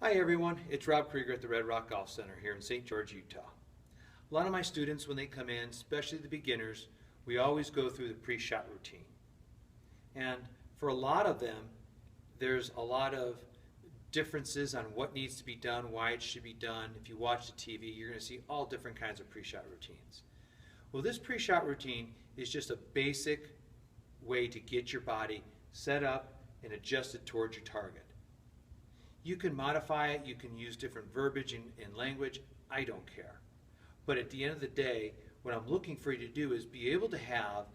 Hi everyone, it's Rob Krieger at the Red Rock Golf Center here in St. George, Utah. A lot of my students, when they come in, especially the beginners, we always go through the pre-shot routine. And for a lot of them, there's a lot of differences on what needs to be done, why it should be done. If you watch the TV, you're going to see all different kinds of pre-shot routines. Well, this pre-shot routine is just a basic way to get your body set up and adjusted towards your target. You can modify it, you can use different verbiage and language, I don't care. But at the end of the day, what I'm looking for you to do is be able to have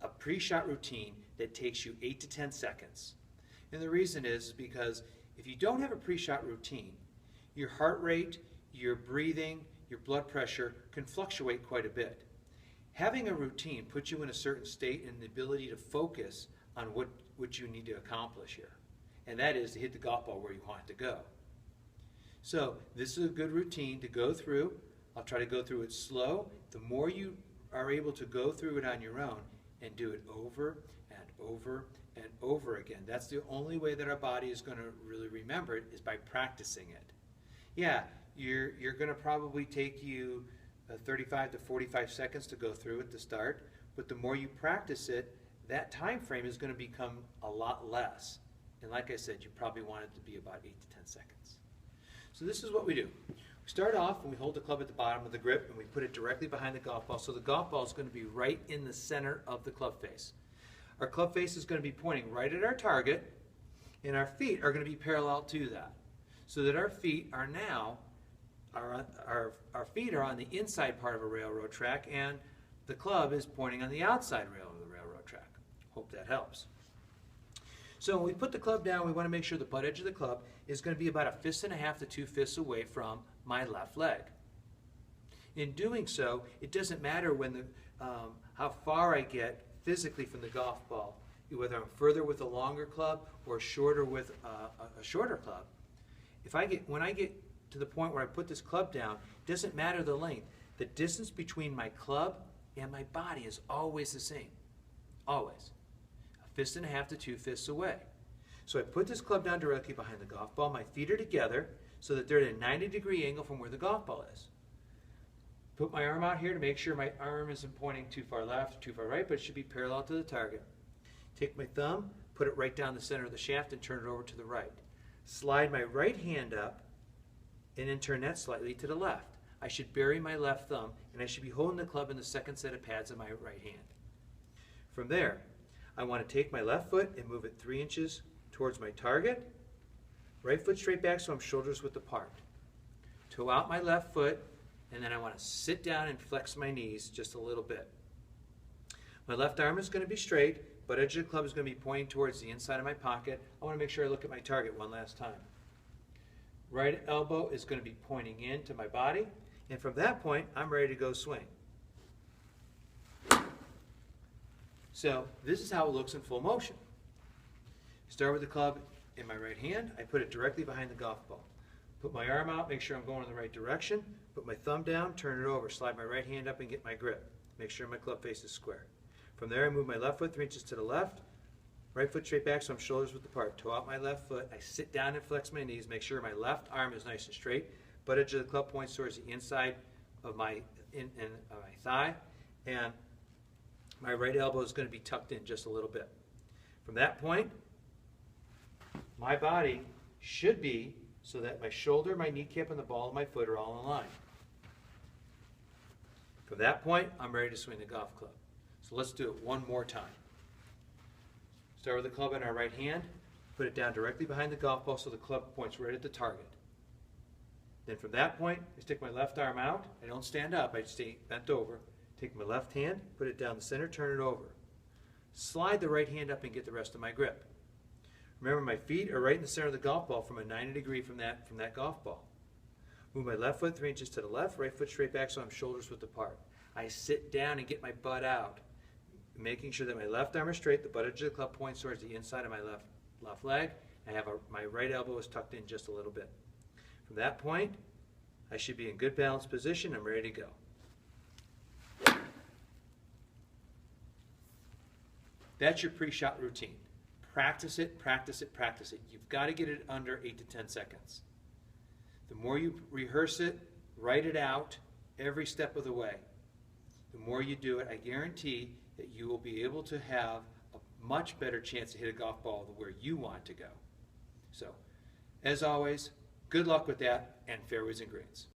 a pre-shot routine that takes you 8 to 10 seconds. And the reason is because if you don't have a pre-shot routine, your heart rate, your breathing, your blood pressure can fluctuate quite a bit. Having a routine puts you in a certain state and the ability to focus on what you need to accomplish here. And that is to hit the golf ball where you want it to go. So this is a good routine to go through. I'll try to go through it slow. The more you are able to go through it on your own and do it over and over and over again, that's the only way that our body is going to really remember it, is by practicing it. Yeah, you're going to probably take you 35 to 45 seconds to go through it to start, but the more you practice it, that time frame is going to become a lot less. And like I said, you probably want it to be about 8 to 10 seconds. So this is what we do. We start off and we hold the club at the bottom of the grip and we put it directly behind the golf ball. So the golf ball is going to be right in the center of the club face. Our club face is going to be pointing right at our target, and our feet are going to be parallel to that. So that our feet are now, our feet are on the inside part of a railroad track, and the club is pointing on the outside rail of the railroad track. Hope that helps. So when we put the club down, we want to make sure the butt edge of the club is going to be about 1.5 fists to 2 fists away from my left leg. In doing so, it doesn't matter when how far I get physically from the golf ball, whether I'm further with a longer club or shorter with a shorter club. When I get to the point where I put this club down, it doesn't matter the length. The distance between my club and my body is always the same. Always. 1.5 fists to 2 fists away. So I put this club down directly behind the golf ball. My feet are together so that they're at a 90-degree angle from where the golf ball is. Put my arm out here to make sure my arm isn't pointing too far left or too far right, but it should be parallel to the target. Take my thumb, put it right down the center of the shaft and turn it over to the right. Slide my right hand up and then turn that slightly to the left. I should bury my left thumb and I should be holding the club in the second set of pads in my right hand. From there, I want to take my left foot and move it 3 inches towards my target. Right foot straight back so I'm shoulders width apart. Toe out my left foot, and then I want to sit down and flex my knees just a little bit. My left arm is going to be straight, but edge of the club is going to be pointing towards the inside of my pocket. I want to make sure I look at my target one last time. Right elbow is going to be pointing into my body, and from that point, I'm ready to go swing. So this is how it looks in full motion. Start with the club in my right hand. I put it directly behind the golf ball. Put my arm out, make sure I'm going in the right direction. Put my thumb down, turn it over, slide my right hand up and get my grip. Make sure my club face is square. From there I move my left foot 3 inches to the left. Right foot straight back so I'm shoulders width apart. Toe out my left foot. I sit down and flex my knees. Make sure my left arm is nice and straight. Butt edge of the club points towards the inside of my thigh. And my right elbow is going to be tucked in just a little bit. From that point, my body should be so that my shoulder, my kneecap, and the ball of my foot are all in line. From that point, I'm ready to swing the golf club. So let's do it one more time. Start with the club in our right hand, put it down directly behind the golf ball so the club points right at the target. Then from that point, I stick my left arm out. I don't stand up, I stay bent over. Take my left hand, put it down the center, turn it over. Slide the right hand up and get the rest of my grip. Remember, my feet are right in the center of the golf ball from a 90-degree from that golf ball. Move my left foot 3 inches to the left, right foot straight back so I'm shoulders width apart. I sit down and get my butt out, making sure that my left arm is straight, the butt edge of the club points towards the inside of my left leg. My right elbow is tucked in just a little bit. From that point, I should be in good balanced position. I'm ready to go. That's your pre-shot routine. Practice it, practice it, practice it. You've got to get it under 8 to 10 seconds. The more you rehearse it, write it out every step of the way, the more you do it, I guarantee that you will be able to have a much better chance to hit a golf ball where you want to go. So, as always, good luck with that, and fairways and greens.